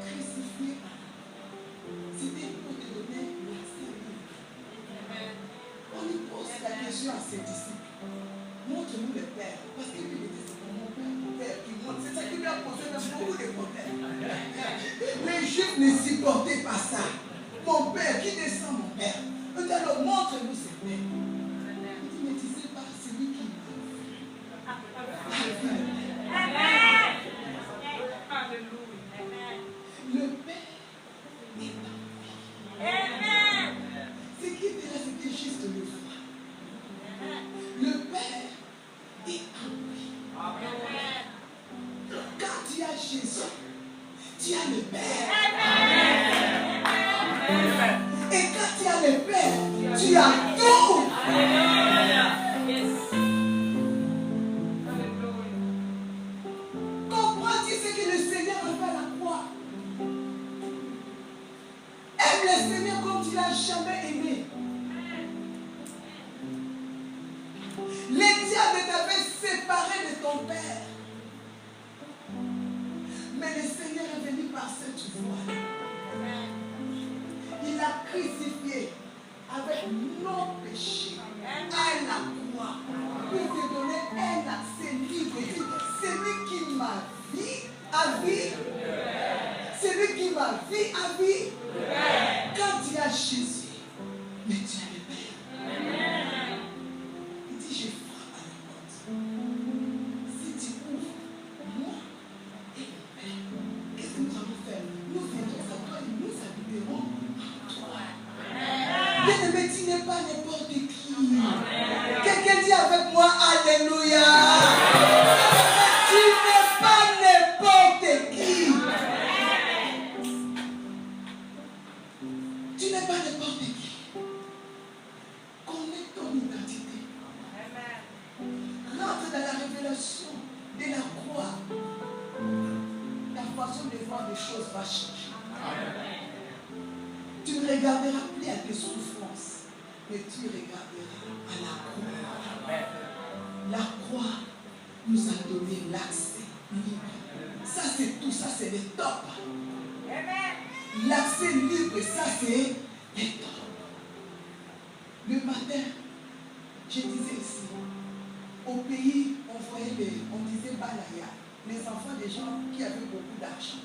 crucifié. C'était pour te donner l'accès libre. On lui pose la question à ses disciples. Montre-nous le Père. Parce que lui était mon Père qui montre. C'est ça qui lui a posé même beaucoup de problèmes. Les Juifs ne supportaient pas ça. Mon Père, qui descend mon Père? Il dit alors montre-nous ce Père. Il dit mais tu sais pas, c'est lui qui m'a vu. Le Père est en lui. Ce qui était là, c'était juste le foi. Le Père est en lui. Quand tu as Jésus, tu as le Père. Et quand tu as le Père, tu as tout. Comprends-tu ce que le Seigneur a fait à la croix? Aime le Seigneur comme tu l'as jamais aimé. Les diables t'avaient séparé de ton Père. Mais le Seigneur est venu par cette voie. Il a crucifié avec nos péchés à la croix pour te donner un accès libre. Celui qui m'a vie a vie. Celui qui m'a vie a vie. Quand tu as Jésus, mais tu as le Père. Il dit, je frappe à la porte. Si tu ouvres, moi et le Père, qu'est-ce que nous allons faire? Nous viendrons à toi et nous habiterons en toi. Bien-aimé, tu n'es pas n'importe qui. Quelqu'un dit avec moi, Alléluia. Tu n'es pas n'importe qui. Tu n'es pas n'importe qui. Connais ton identité. Rentre dans la révélation de la croix. Ta façon de voir les choses va changer. Tu ne regarderas plus à tes souffrances, mais tu regarderas à la croix. La croix nous a donné l'accès libre. Ça c'est tout, ça c'est le top. L'accès libre, ça c'est le top. Le matin, je disais ici, au pays, on disait Balaya, les enfants des gens qui avaient beaucoup d'argent.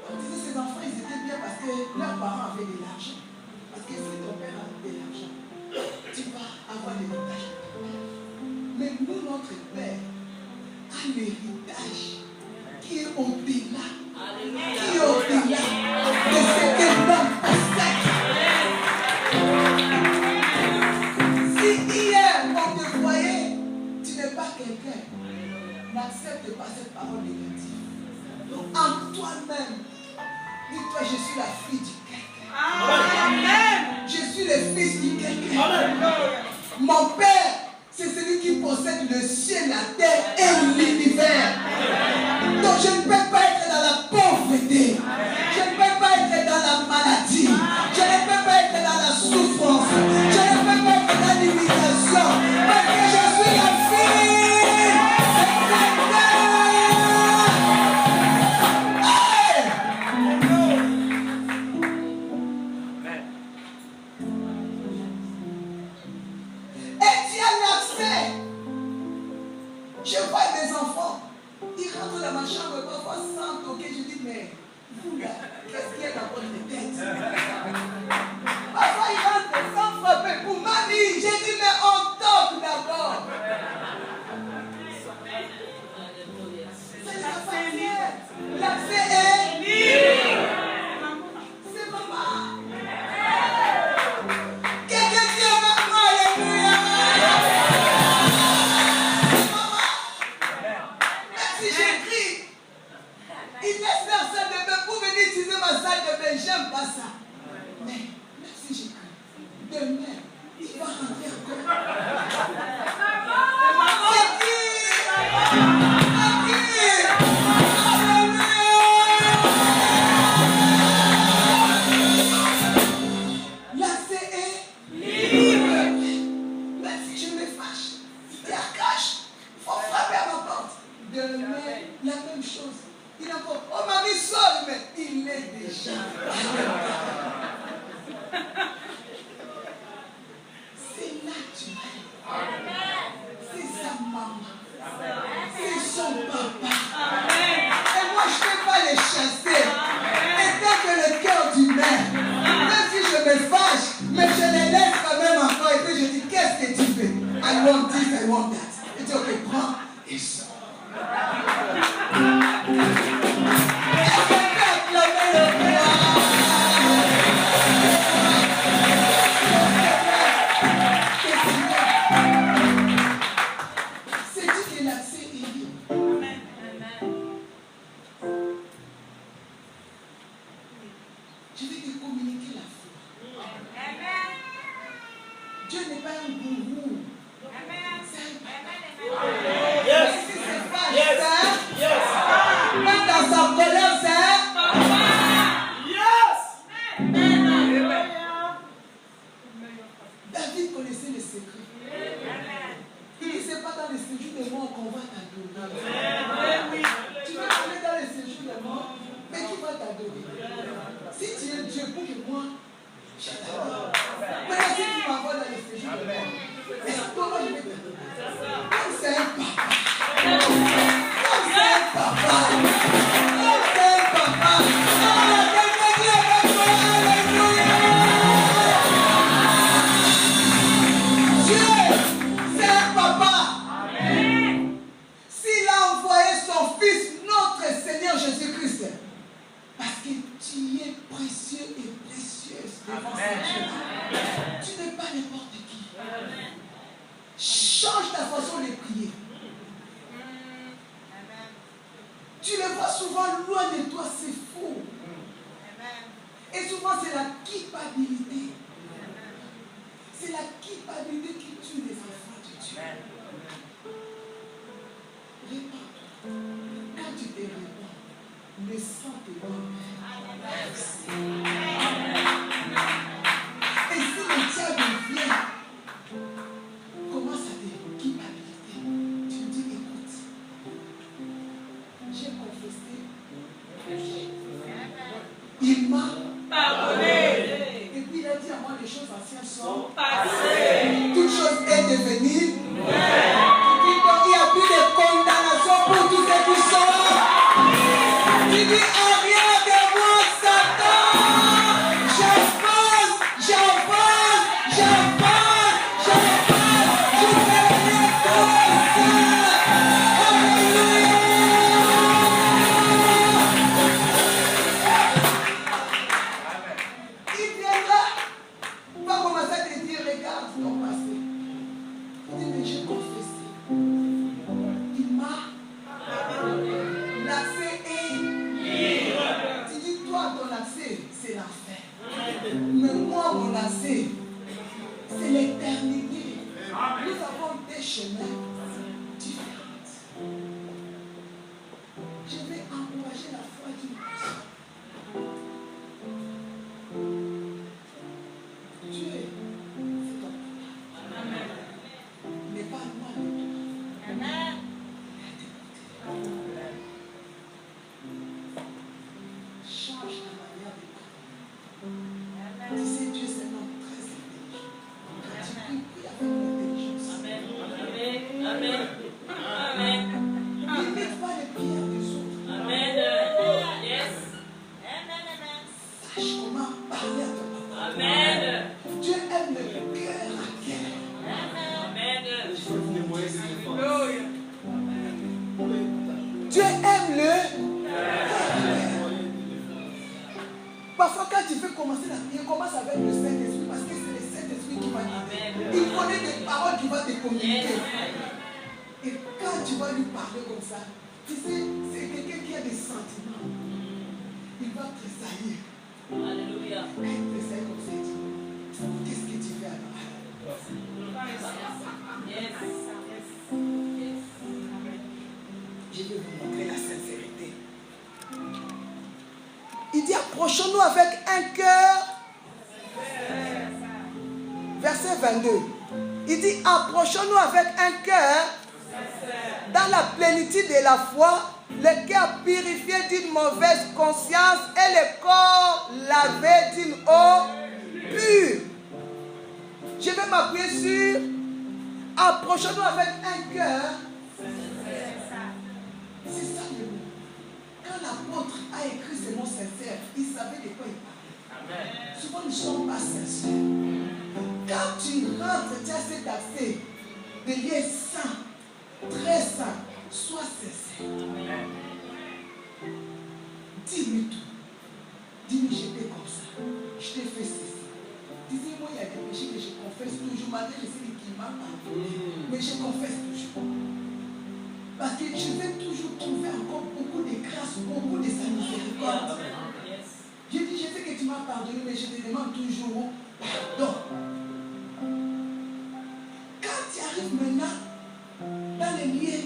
On disait ces enfants, ils étaient bien parce que leurs parents avaient de l'argent. Parce que si ton père a de l'argent, tu vas avoir l'héritage. Mais nous, notre Père a l'héritage qui est au-delà. Qui est au-delà de ce que l'homme possède. Si hier on te voyait, tu n'es pas quelqu'un, n'accepte pas cette parole négative. Donc en toi-même, dis-toi, je suis la fille du quelqu'un. Amen. Je suis le fils du quelqu'un. Mon Père, c'est celui qui possède le ciel, la terre et l'univers. Donc je ne peux pas être dans la pauvreté. Je ne peux pas être dans la maladie. Je ne peux pas être dans la souffrance. Je ne peux pas être dans l'humiliation. Parce que je suis la fille. Je vois mes enfants, ils rentrent dans ma chambre parfois sans toquer. Je dis, mais vous là, qu'est-ce qu'il y a dans votre tête? Parfois ils rentrent sans frapper pour mamie. J'ai dit, mais on toque d'abord. C'est la famille. L'accès est libre. C'est maman. Quelqu'un dit à maman, alléluia. Il laisse leur salle de bain pour venir utiliser ma salle de bain. J'aime pas ça. Mais même si j'écris, demain, il va rentrer encore. C'est qui? L'accès est libre. Même si je me fâche, si tu es à cache, il faut frapper à ma porte. Demain, la même chose. Il est encore, oh mamie, sort, mais il est déjà. C'est naturel. C'est sa maman. C'est son papa. Et moi, je ne peux pas les chasser. Et tant que le cœur du maire, même si je me fâche, mais je les laisse quand même encore. Et puis je dis, qu'est-ce que tu fais? I want this, I want that. Et tu dis, ok, prends et sors. Approchons-nous avec un cœur. Verset 22. Il dit, approchons-nous avec un cœur dans la plénitude de la foi le cœur purifié d'une mauvaise conscience et le corps lavé d'une eau pure. Je vais m'appuyer sur approchons-nous avec un cœur. C'est ça le mot. Quand l'apôtre a écrit ce mot sincère, il savait de quoi il parlait. Souvent, nous ne sommes pas sincères. Quand tu rentres, tu as cet accès de lier saint, très saint. Sois sincère. Dis-lui tout. Dis-lui, j'étais comme ça. Je t'ai fait ceci. Dis-moi, il y a des péchés que je confesse toujours, malgré je sais qu'il m'a pardonné. Mais je confesse toujours. Parce que je vais toujours trouver encore beaucoup de grâce, beaucoup de sa miséricorde. Je dis, je sais que tu m'as pardonné, mais je te demande toujours pardon. Quand tu arrives maintenant dans les lieux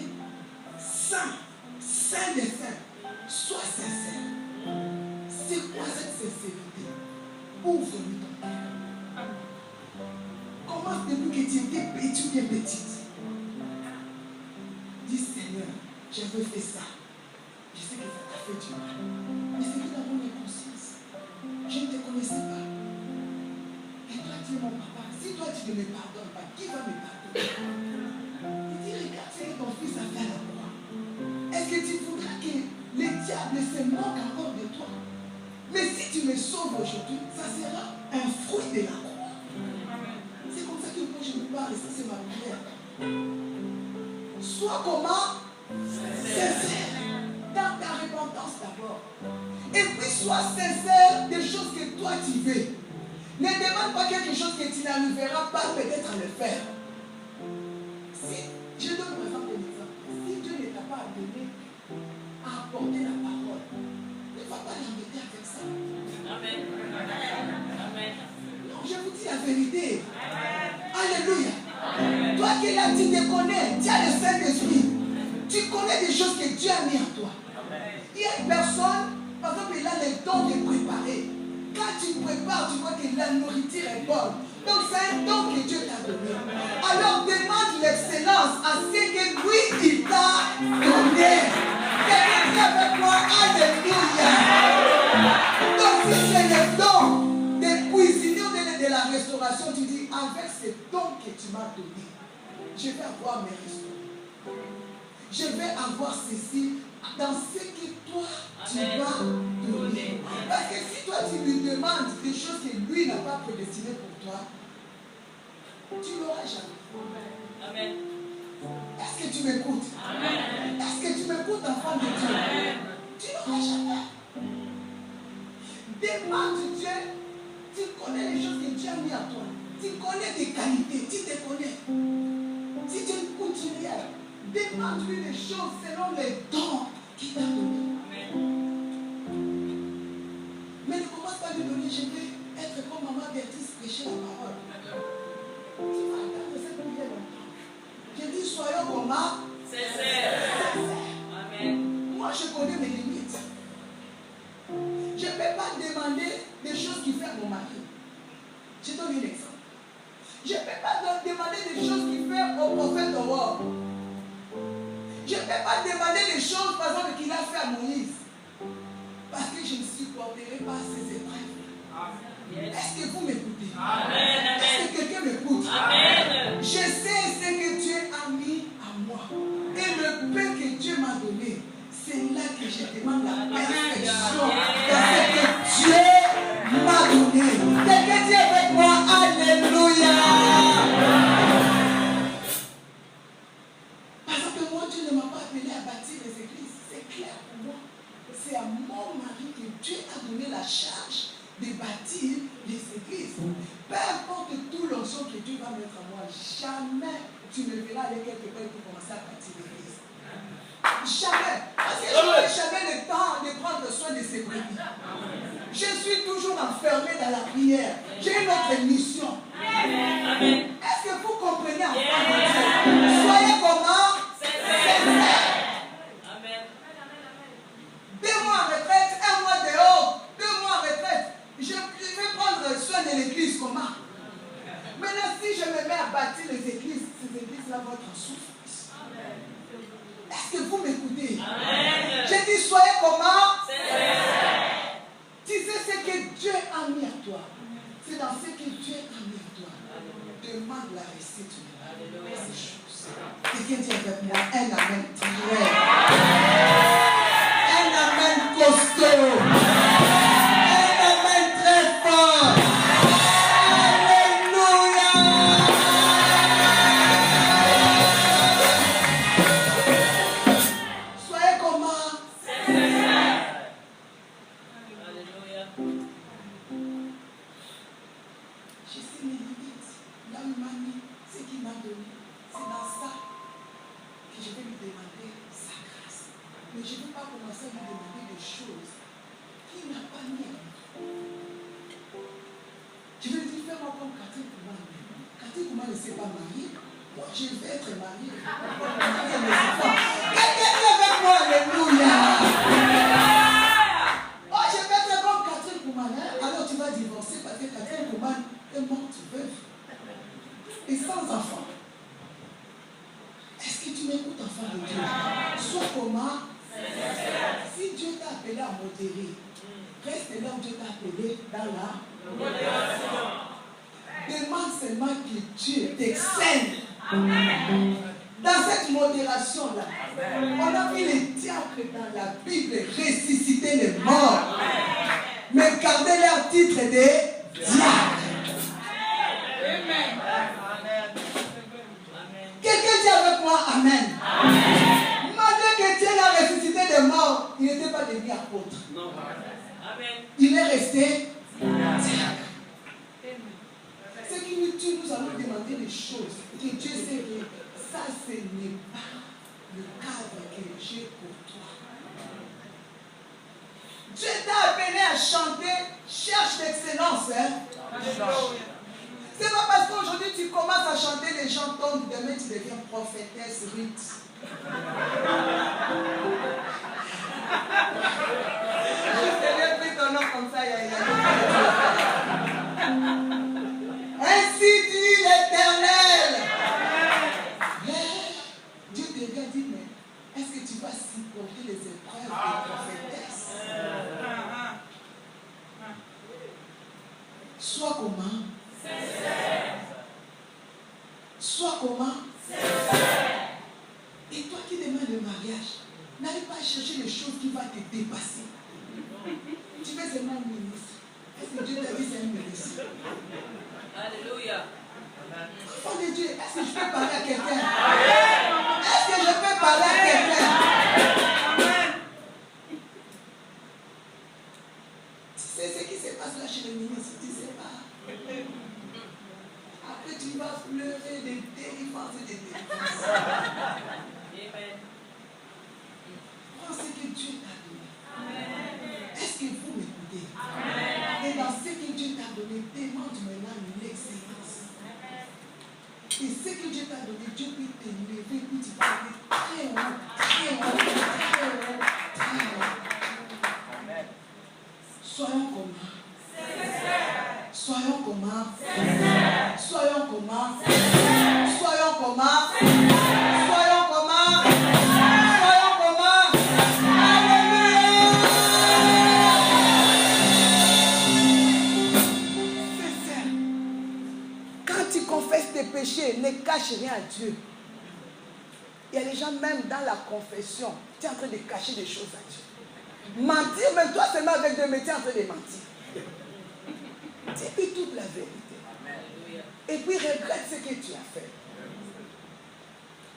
saints, saints des saints, sois sincère. C'est quoi cette sincérité? Ouvre-lui ton cœur. Commence depuis que tu étais petit ou bien petite. Dis Seigneur, j'avais fait ça. Je sais que ça t'a fait du mal. Mais c'est tout dans mon conscience. Je ne te connaissais pas. Et toi, tu es mon papa. Si toi, tu ne me pardonnes pas, qui va me pardonner? Il dit, regarde ce que ton fils a fait à la croix. Est-ce que tu voudras que le diable se moque encore de toi? Mais si tu me sauves aujourd'hui, ça sera un fruit de la croix. C'est comme ça que moi je me parle, et ça c'est ma prière. Sois comment? Sincère. Dans ta repentance d'abord. Et puis sois sincère des choses que toi tu veux. Ne demande pas quelque chose que tu n'arriveras pas peut-être à le faire. Si, je donne par exemple un exemple. Si Dieu ne t'a pas donné à apporter la parole, ne va pas l'embêter avec ça. Amen. Amen. Non, je vous dis la vérité. Amen. Alléluia. Amen. Toi qui es là, tu te connais. Tu as le Saint-Esprit. Tu connais des choses que Dieu a mis en toi. Amen. Il y a une personne, par exemple, il a le don de préparer. Quand tu prépares, tu vois que la nourriture est bonne. Donc c'est un don que Dieu t'a donné. Alors demande l'excellence à ce que lui, il t'a donné. Quelqu'un dit avec moi, alléluia. Donc si c'est le don de cuisiner ou de la restauration, tu dis, avec ce don que tu m'as donné, je vais avoir mes restaurants. Je vais avoir ceci dans ce que toi, tu m'as donné. Parce que si toi, tu lui demandes des choses que lui n'a pas prédestinées pour toi, tu ne l'auras jamais. Amen. Est-ce que tu m'écoutes? Amen. Est-ce que tu m'écoutes, enfant de Dieu? Amen. Tu n'auras jamais. Demande Dieu. Tu connais les choses que Dieu a mis en toi. Tu connais tes qualités. Tu te connais. Si tu es une couturière, demande-lui des choses selon les dons qu'il t'a donné. Mais ne commence pas à lui donner, je vais être comme maman Bertis, prêcher la parole. Tu vas attendre cette prière longtemps. Je dis, soyons comment? Sincères. Amen. Moi, je connais mes limites. Je ne peux pas demander des choses qu'il fait à mon mari. Je donne un exemple. Je ne peux pas demander des choses qu'il fait au prophète Howard. Je ne peux pas demander des choses, par exemple, qu'il a fait à Moïse. Parce que je ne supporterai pas ces épreuves. Est-ce que vous m'écoutez? Est-ce que quelqu'un m'écoute? Je sais ce que Dieu a mis à moi. Et le peu que Dieu m'a donné, c'est là que je demande la perfection dans ce que Dieu m'a donné. Quelqu'un dit avec moi, alléluia. Parce que moi, Dieu ne m'a pas appelé à bâtir les églises. C'est clair pour moi. C'est à mon mari que Dieu a donné la charge de bâtir les églises. Peu importe tout l'onction que Dieu va mettre à moi, jamais tu me verras aller quelque part pour commencer à bâtir l'église. Jamais. Parce que je n'ai jamais le temps de prendre soin de ces brebis. Je suis toujours enfermé dans la prière. J'ai une autre mission. Est-ce que vous comprenez en français? Soyez comment? Sincères. 2 mois en retraite, 1 mois dehors, 2 mois en retraite. Je vais prendre soin de l'église comment? Maintenant, si je me mets à bâtir les églises, ces églises-là vont être en souffrance. Est-ce que vous m'écoutez? comment? Tu sais ce que Dieu a mis à toi. C'est dans ce que Dieu a mis à toi. Demande la réussite de ces choses. Quelqu'un dit avec moi, un amen très. Un amen costaud. Un amen très fort. Alléluia. Soyez comment? Alléluia. Je sais mes limites. Là où il m'a mis, ce qu'il m'a donné, c'est dans ça que je vais lui demander sa grâce. Mais je ne veux pas commencer à lui demander des choses qu'il n'a pas mis à moi. Je vais lui dire, fais-moi comme Cathy Koumane. Cathy Koumane ne s'est pas mariée. Moi, je vais être mariée. Quelqu'un est avec moi, alléluia. Oh, je vais être comme Cathy Koumane. Alors tu vas divorcer parce que Cathy Koumane est morte veuve. Et sans enfant. Est-ce que tu m'écoutes, enfant de Dieu? Sois comment? Si Dieu t'a appelé à modérer, reste là où Dieu t'a appelé, dans la modération. Demande seulement que Dieu t'excelle. Dans cette modération-là, on a vu les diacres dans la Bible ressusciter les morts, mais garder leur titre de diacre. Quelqu'un dit avec moi Amen. Malgré que Dieu l'a ressuscité des morts, il n'était pas devenu apôtre. Non. Il est resté diacre. Ce qui nous tue, nous allons demander des choses que Dieu sait que ça, ce n'est pas le cadre que j'ai pour toi. Dieu t'a appelé à chanter, cherche l'excellence. C'est pas parce qu'aujourd'hui tu commences à chanter, les gens tombent, demain tu deviens prophétesse Ruth. Je t'ai pris ton nom comme ça, Ainsi dit l'Éternel. Dieu te regarde et dit, mais est-ce que tu vas supporter les épreuves de prophétesse? Sois comment? Sois comment? Et toi qui demandes le mariage, n'allez pas chercher les choses qui vont te dépasser. Tu fais seulement un ministre. Est-ce que Dieu t'a dit c'est un ministre? Alléluia. Enfant de Dieu, est-ce que je peux parler à quelqu'un? Est-ce que je peux parler à quelqu'un? Tu sais ce qui se passe là chez les ministres, tu ne sais pas. Après tu vas pleurer des délivrances et des délivrances. Prends ce que Dieu t'a donné. Est-ce que vous m'écoutez? Et dans ce que Dieu t'a donné, demande maintenant l'excellence. Et ce que Dieu t'a donné, Dieu peut t'élever, puis tu vas aller très haut, très haut, très haut, très haut. Soyons comment? Soyons comment? Soyons comment? Soyons comment? Soyons comment? Soyons comment? Alléluia! C'est ça. Quand tu confesses tes péchés, ne cache rien à Dieu. Il y a des gens, même dans la confession, tu es en train de cacher des choses à Dieu. Mentir, même toi seulement avec Dieu, mais tu es en train de mentir. Dis-lui toute la vérité. Et puis regrette ce que tu as fait.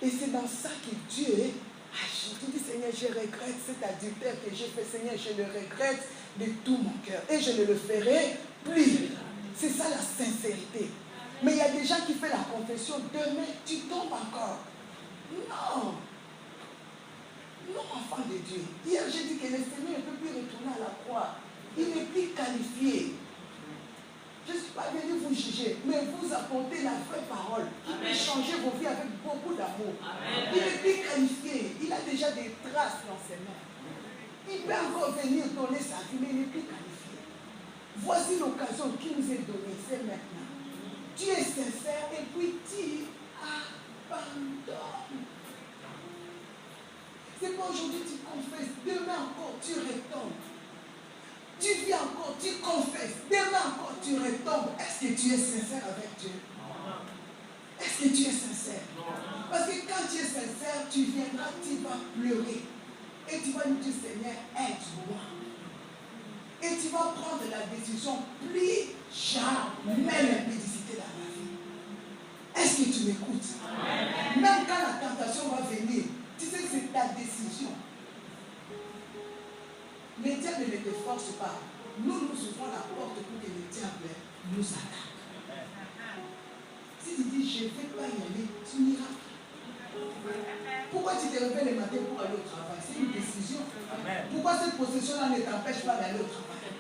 Et c'est dans ça que Dieu agit. Tu dis, Seigneur, je regrette cet adultère que j'ai fait. Seigneur, je le regrette de tout mon cœur. Et je ne le ferai plus. C'est ça la sincérité. Mais il y a des gens qui font la confession. Demain, tu tombes encore. Non. Non, enfant de Dieu. Hier, j'ai dit que le Seigneur ne peut plus retourner à la croix. Il n'est plus qualifié. Je ne suis pas venu vous juger, mais vous apporter la vraie parole qui peut changer vos vies avec beaucoup d'amour. Il n'est plus qualifié. Il a déjà des traces dans ses mains. Il peut encore venir donner sa vie, mais il n'est plus qualifié. Voici l'occasion qui nous est donnée, c'est maintenant. Tu es sincère et puis tu abandonnes. C'est pas aujourd'hui tu confesses, demain encore tu retombes. Tu vis encore, tu confesses, demain encore tu retombes. Est-ce que tu es sincère avec Dieu? Est-ce que tu es sincère? Parce que quand tu es sincère, tu viendras, tu vas pleurer. Et tu vas nous dire, Seigneur, aide-moi. Et tu vas prendre la décision, plus jamais l'impudicité dans ma vie. Est-ce que tu m'écoutes? Même quand la tentation va venir, tu sais que c'est ta décision. Les diables ne te forcent pas. Nous ouvrons la porte pour que les diables nous attaquent. Si tu dis, je ne vais pas y aller, tu n'iras pas. Pourquoi tu te réveilles le matin pour aller au travail? C'est une décision. Amen. Pourquoi cette possession-là ne t'empêche pas d'aller au travail?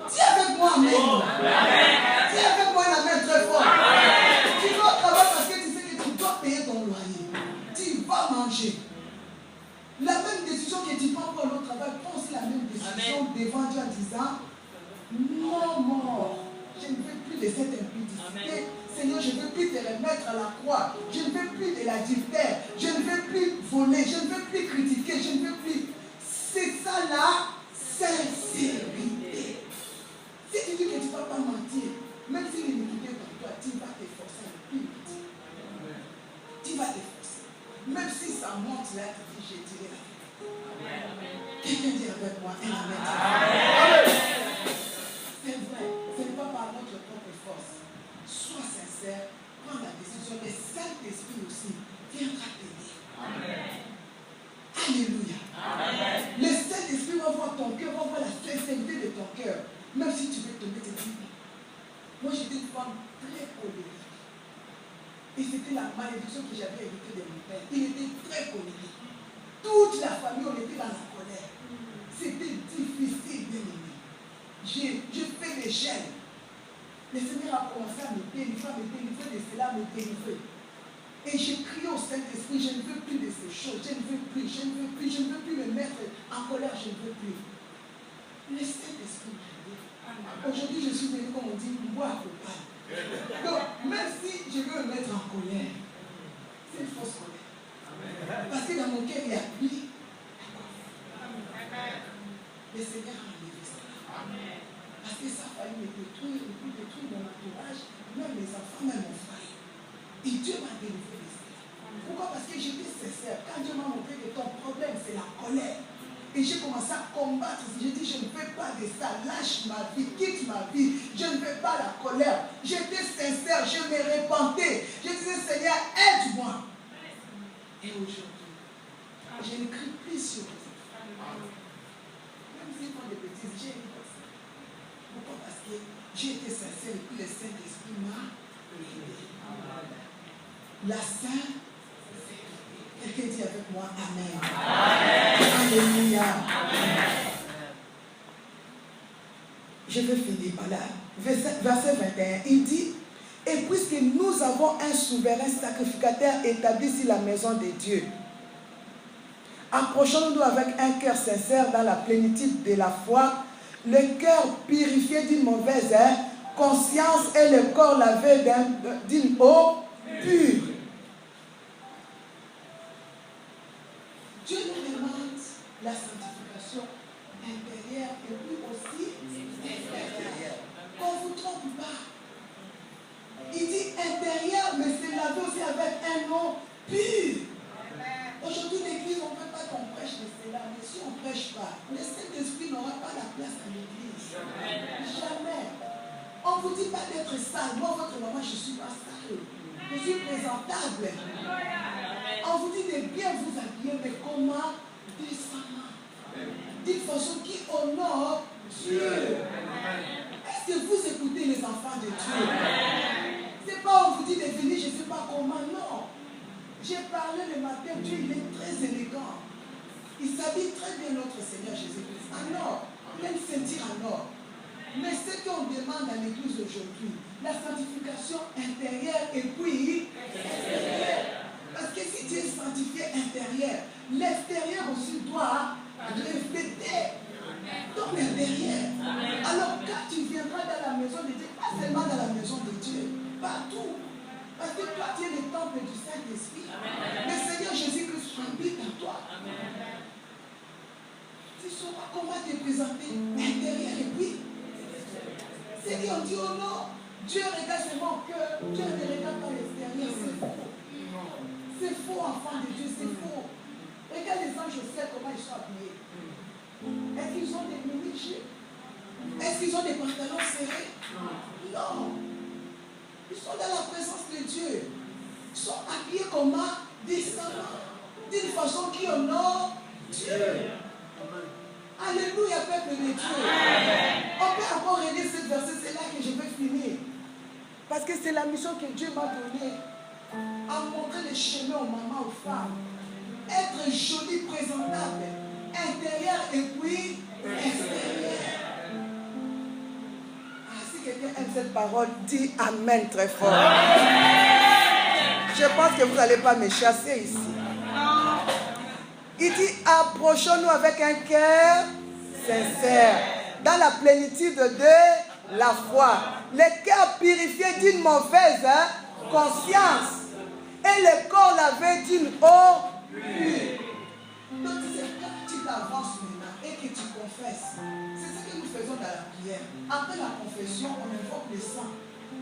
Dis avec moi, amen. Dis avec moi un amen très fort. Amen. Tu vas au travail parce que tu sais que tu dois payer ton loyer. Tu vas manger. La même décision que tu prends pour aller au travail, prends aussi la même décision devant Dieu en disant, non, mort, je ne veux plus de cette impudicité. Seigneur, je ne veux plus te remettre à la croix. Je ne veux plus de l'adultère. Je ne veux plus voler. Je ne veux plus critiquer. Je ne veux plus. C'est ça la sincérité. Si tu dis que tu ne vas pas mentir, même si l'iniquité est pour toi, tu vas t'efforcer à ne plus mentir. Tu vas t'efforcer. Même si ça monte là, tu dis, j'ai tiré la vérité. Quelqu'un dit avec moi, un amen. C'est vrai. Ce n'est pas par notre propre force. Sois sincère, prends la décision. Le Saint-Esprit aussi viendra t'aider. Alléluia. Amen. Le Saint-Esprit va voir ton cœur, va voir la sincérité de ton cœur. Même si tu veux tomber, tu dis. Moi, j'étais une femme très colérique. Et c'était la malédiction que j'avais héritée de mon père. Il était très colérique. Toute la famille, on était dans la colère. C'était difficile, bien aimé. Je fais des gènes. Le Seigneur a commencé à me délivrer de cela, à me délivrer. Et j'ai crié au Saint-Esprit, je ne veux plus de ces choses, je ne veux plus me mettre en colère, je ne veux plus. Le Saint-Esprit m'a dit. Aujourd'hui, je suis venu, comme on dit, moi à coupable. Donc, même si je veux me mettre en colère, c'est une fausse colère. Parce que dans mon cœur, il y a plus. Le Seigneur a enlevé ça. Parce que ça a failli me détruire mon entourage, même mes enfants, même mon frère. Et Dieu m'a délivré de ça. Pourquoi? Parce que j'étais sincère. Quand Dieu m'a montré que ton problème, c'est la colère. Et j'ai commencé à combattre. J'ai dit, je ne veux pas de ça. Lâche ma vie, quitte ma vie. Je ne veux pas la colère. J'étais sincère, je me repentais. Je disais, Seigneur, aide-moi. Et aujourd'hui, je ne crie plus sur les enfants. Même s'ils font des bêtises, j'ai une personne. Pourquoi? Parce que j'ai été sincère et puis le Saint-Esprit m'a aidé. La Sainte, quelqu'un dit avec moi, Amen. Amen. Alléluia. Amen. Je vais finir par là. Verset 21, il dit, et puisque nous avons un souverain sacrificateur établi sur la maison de Dieu, approchons-nous avec un cœur sincère dans la plénitude de la foi, le cœur purifié d'une mauvaise conscience et le corps lavé d'une eau pure. Dieu nous demande la sanctification intérieure et puis aussi extérieure. Qu'on ne vous trompe pas. Il dit intérieur, mais c'est lavé aussi avec un eau pur. Aujourd'hui, l'église, on ne veut pas qu'on prêche de cela, mais si on ne prêche pas, le Saint-Esprit n'aura pas la place à l'église. Jamais. On ne vous dit pas d'être sale. Moi, votre maman, je ne suis pas sale. Je suis présentable. On vous dit de bien vous habiller, mais comment? Décemment. D'une façon qui honore Dieu. Est-ce que vous écoutez les enfants de Dieu? Ce n'est pas on vous dit de venir, je ne sais pas comment, non. J'ai parlé le matin, Dieu il est très élégant. Il s'habille très bien notre Seigneur Jésus-Christ. En or, il a une ceinture en or. Mais ce qu'on demande à l'église aujourd'hui, la sanctification intérieure et puis extérieure. Parce que si tu es sanctifié intérieur, l'extérieur aussi doit refléter ton intérieur. Alors quand tu viendras dans la maison de Dieu, pas seulement dans la maison de Dieu, partout. Parce que toi tu es le temple du Saint-Esprit. Le Seigneur Jésus-Christ habite en toi. vois comment te présenter intérieur et puis. C'est dit, on dit oh non, Dieu regarde seulement au cœur, Dieu ne regarde pas l'extérieur, c'est faux. C'est faux, enfant de Dieu, c'est faux. Regarde les anges au ciel, comment ils sont habillés. Est-ce qu'ils ont des mini-jupes? Est-ce qu'ils ont des pantalons serrés? Non. Ils sont dans la présence de Dieu. Ils sont habillés comment? Décemment. D'une façon qui honore Dieu. Alléluia, peuple de Dieu. On peut encore relire ce verset, c'est là que je vais finir. Parce que c'est la mission que Dieu m'a donnée. À montrer le chemin aux mamans, aux femmes. Être joli, présentable. Intérieur et puis extérieur. Si quelqu'un aime cette parole, dis Amen très fort. Je pense que vous n'allez pas me chasser ici. Il dit, approchons-nous avec un cœur sincère, dans la plénitude de la foi. Le cœur purifié d'une mauvaise conscience et le corps lavé d'une eau pure. Donc, c'est quand tu t'avances maintenant et que tu confesses. C'est ce que nous faisons dans la prière. Après la confession, on invoque le sang.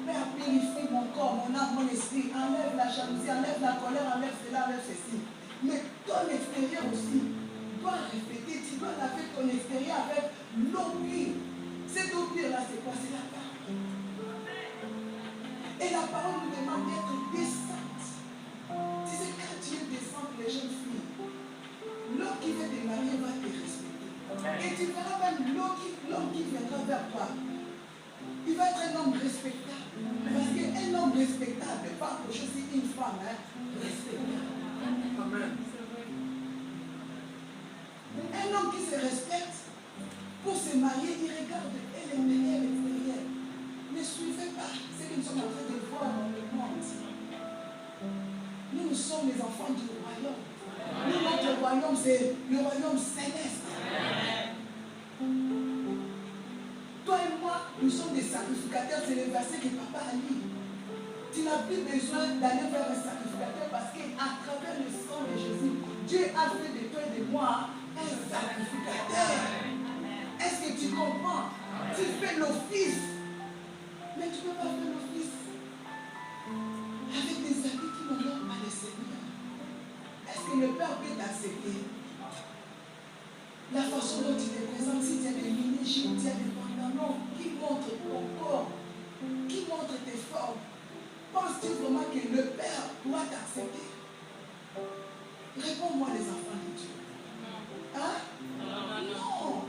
Père, purifie mon corps, mon âme, mon esprit. Enlève la jalousie, enlève la colère, enlève cela, enlève ceci. Mais ton extérieur aussi doit refléter. Tu dois laver ton extérieur avec l'eau pure. Cette eau pure-là, c'est quoi? C'est la parole. Et la parole nous demande d'être décente. Tu sais, quand tu es décente, les jeunes filles, l'homme qui veut te marier va te respecter. Et tu verras même l'homme qui viendra vers toi. Il va être un homme respectable. Parce qu'un homme respectable, pas pour choisir une femme respectable. Amen. Un homme qui se respecte, pour se marier, il regarde l'intérieur et l'extérieur. Ne suivez pas ce que nous sommes en train de voir dans le monde. Nous sommes les enfants du royaume. Nous, notre royaume, c'est le royaume céleste. Toi et moi, nous sommes des sacrificateurs. C'est le verset que papa a lu. Tu n'as plus besoin d'aller vers un sacrificateur parce qu'à travers le sang de Jésus, Dieu a fait de toi et de moi un sacrificateur. Est-ce que tu comprends? Tu fais l'office, mais tu ne peux pas faire l'office avec des habits qui n'honorent pas le Seigneur. Est-ce que le Père peut t'accepter? La façon dont tu te présentes, si tu as des mini-jupes, tu as des pantalons qui montrent ton corps, qui montrent tes formes, penses-tu vraiment que le Père doit t'accepter? Réponds-moi, les enfants de Dieu. Hein? Non.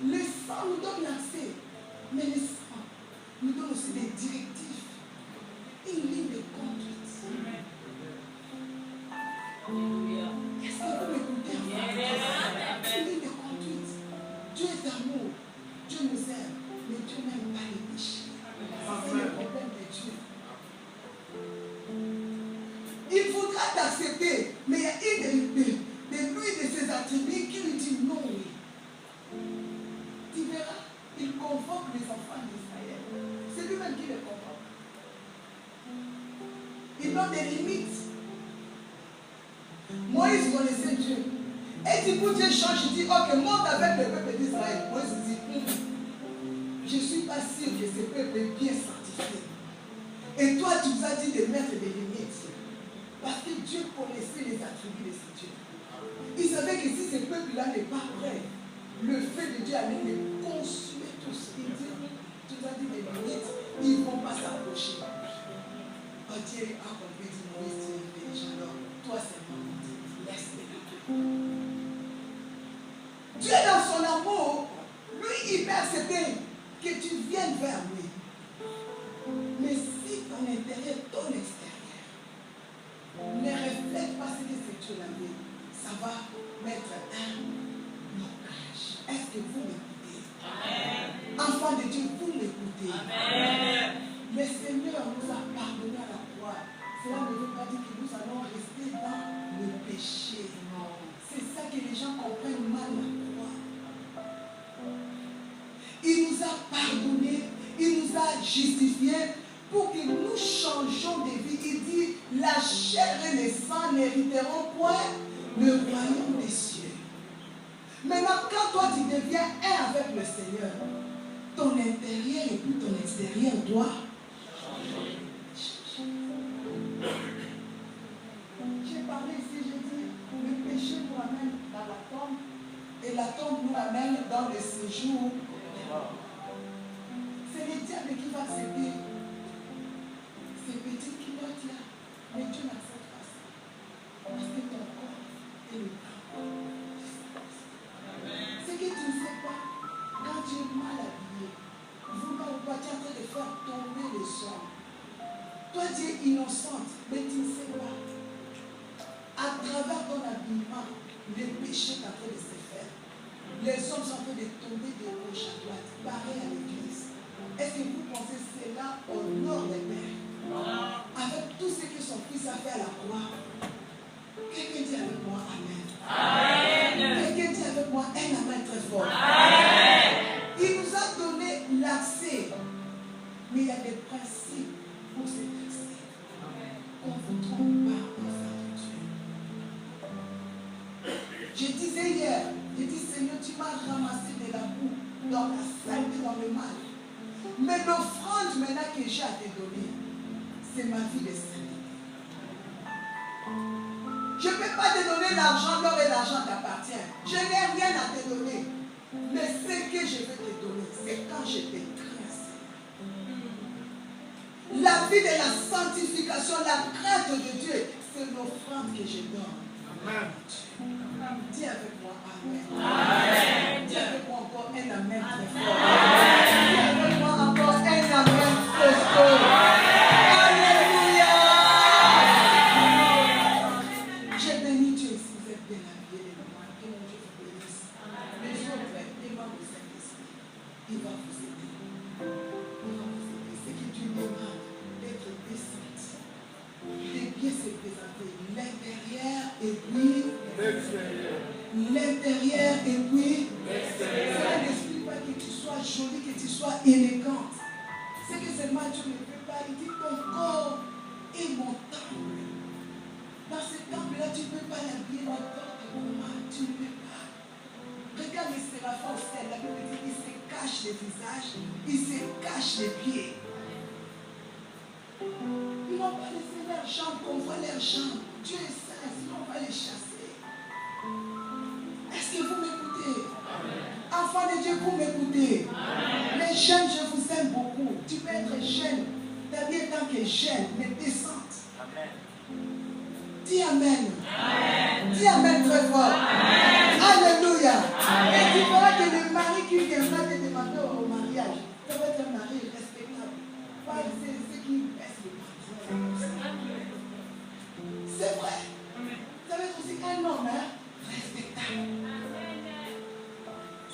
Le sang nous donne l'accès, mais le sang nous donne aussi des directives, une ligne de conduite. Qu'est-ce que vous m'écoutez? Une ligne de conduite. Dieu est amour. Dieu nous aime, mais Dieu n'aime pas les péchés. C'est le problème de Dieu. Il voudra t'accepter, mais il y a une de lui, de ses attributs, qui lui dit non. Tu verras, il convoque les enfants d'Israël. C'est lui-même qui les convoque. Il donne des limites. Moïse connaissait Dieu. Et du coup, Dieu change, il dit, ok, monte avec le peuple d'Israël. Moïse dit, je ne suis pas sûr que ce peuple est bien sanctifié. Et toi, tu nous as dit de mettre des limites. Parce que Dieu connaissait les attributs de ce Dieu. Il savait que si ce peuple-là n'est pas prêt, le feu de Dieu allait les consumer tous. Il dit, tu nous as dit des limites, ils ne vont pas s'approcher. Oh, Dieu a compris, dit Moïse, tu es intelligent, alors toi seulement, laisse-les. Dieu dans son amour, lui, il peut accepter que tu viennes vers lui. Mais si ton intérieur, ton extérieur ne reflète pas ce que c'est Dieu la vie, ça va mettre un blocage. Est-ce que vous m'écoutez? Enfants de Dieu, vous m'écoutez? Le Seigneur nous a pardonné à la croix. Cela ne veut pas dire que nous allons rester dans le péché. C'est ça que les gens comprennent mal la croix. Il nous a pardonné, il nous a justifiés pour que nous changions de vie. Il dit, la chair et le sang n'hériteront point le royaume des cieux. Maintenant, quand toi tu deviens un avec le Seigneur, ton intérieur et puis ton extérieur doit changer. J'ai parlé ici, j'ai dit, le péché nous ramène dans la tombe et la tombe nous ramène dans le séjour. C'est le diable qui va accepter ces petites culottes-là. Mais Dieu n'accepte pas ça. Parce que ton corps est le corps. Ce que tu ne sais pas, quand tu es mal habillé, vouloir ou pas, tu es en train de faire tomber les hommes. Toi, tu es innocente, mais tu ne sais pas. À travers ton habillement, les péchés sont en train de se faire. Les hommes sont en train de tomber de gauche à droite, pareil à l'église. Est-ce que vous pensez que c'est là au nord des mers? Avec tout ce que son fils a fait à la croix. Quelqu'un dit avec moi Amen. Amen. Quelqu'un dit avec moi un amen très fort. Amen. Il nous a donné l'accès. Mais il y a des principes pour cet accès. On ne vous trompe pas en servitude. Je disais hier, j'ai dit Seigneur, tu m'as ramassé de la boue dans la saleté, dans le mal. Mais l'offrande maintenant que j'ai à te donner, c'est ma vie de sainteté. Je ne peux pas te donner l'argent, l'or et l'argent t'appartient. Je n'ai rien à te donner. Mais ce que je vais te donner, c'est quand je te crains. La vie de la sanctification, la crainte de Dieu, c'est l'offrande que je donne. Amen. Dis avec moi Amen. Amen. Dis avec moi encore un Amen très fort. Amen. Dis avec moi encore un Amen très fort. Alléluia. J'ai béni Dieu si vous êtes bien habillés les mamans. Que mon Dieu vous bénisse. Les autres, les membres du Saint-Esprit, il va vous aider. Il va vous aider. Ce que Dieu demande d'être décente, de bien se présenter. L'intérieur et puis l'intérieur et puis cela n'explique pas que tu sois jolie, que tu sois élégante. C'est que seulement Dieu ne peut pas. Il dit ton corps est mon temple. Dans ce temple-là, tu ne peux pas l'habiller n'importe comment. Tu ne peux pas. Regarde les séraphins au ciel. La Bible dit qu'ils se cachent les visages, ils se cachent les pieds. Ils n'ont pas laissé leur chambre, qu'on voit leur chambre. Dieu est saint, sinon on va les chasser. Est-ce que vous m'écoutez? Enfants de Dieu, vous m'écoutez? Les jeunes, je vous aime beaucoup. Tu peux être jeune, t'habiller tant que jeune, mais décente. Dis Amen. Amen. Dis Amen très fort. Amen. Alléluia. Amen. Et tu verras que le mari qui viendra te demander au mariage, ça va être un mari respectable. Pas ce qui baisse le mari. C'est vrai. Ça va être aussi un homme respectable.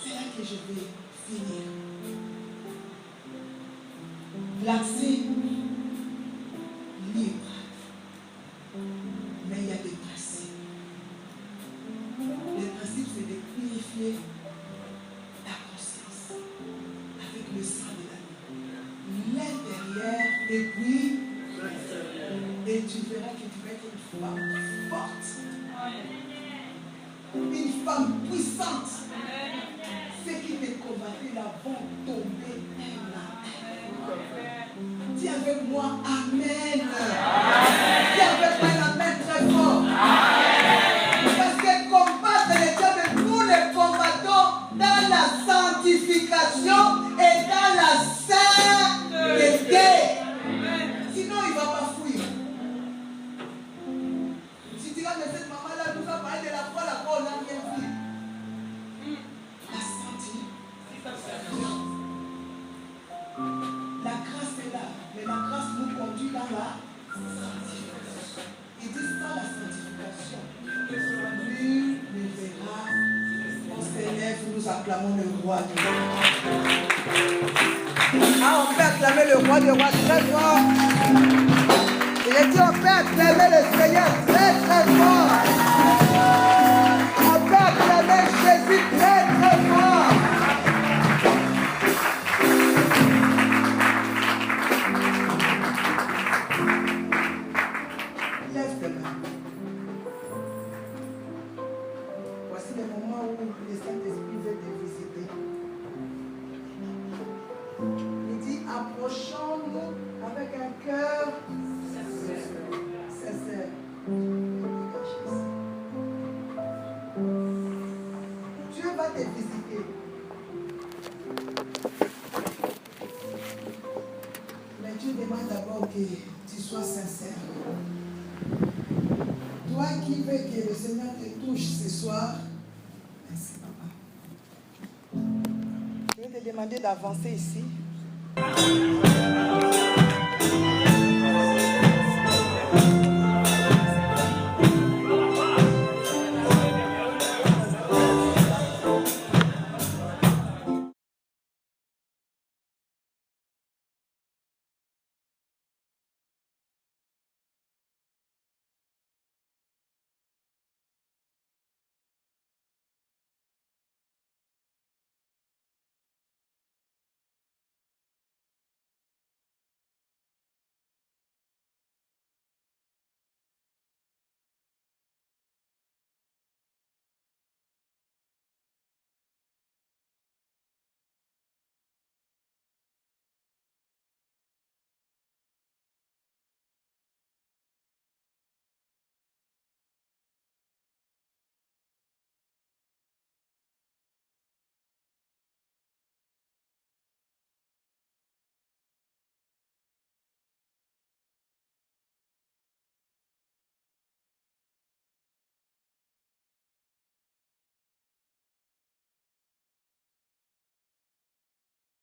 C'est là que je vais finir. L'accès libre. Mais il y a des principes. Les principes, c'est de purifier ta conscience avec le sang de l'agneau. L'intérieur et puis et tu verras que tu vas être une femme forte. Une femme puissante. Ceux qui te combattaient là vont tomber un à un. Dis avec moi Amen. Dis avec moi un Amen très fort. Parce que combattre les diables, nous les combattons dans la sanctification et dans la sainteté. Sinon, il ne va pas fuir. Si tu dis, mais cette maman-là nous a parlé de la foi on n'a rien vu. La sanctification. La grâce est là, mais la grâce nous conduit dans la sanctification. Il dit sans la sanctification, nul ne verra. On s'élève, nous acclamons le roi du roi. Ah, on peut acclamer le roi du roi très fort. Il a dit on peut acclamer le Seigneur très très fort. On peut acclamer Jésus très très fort. Sois sincère. Toi qui veux que le Seigneur te touche ce soir, merci papa. Je vais te demander d'avancer ici.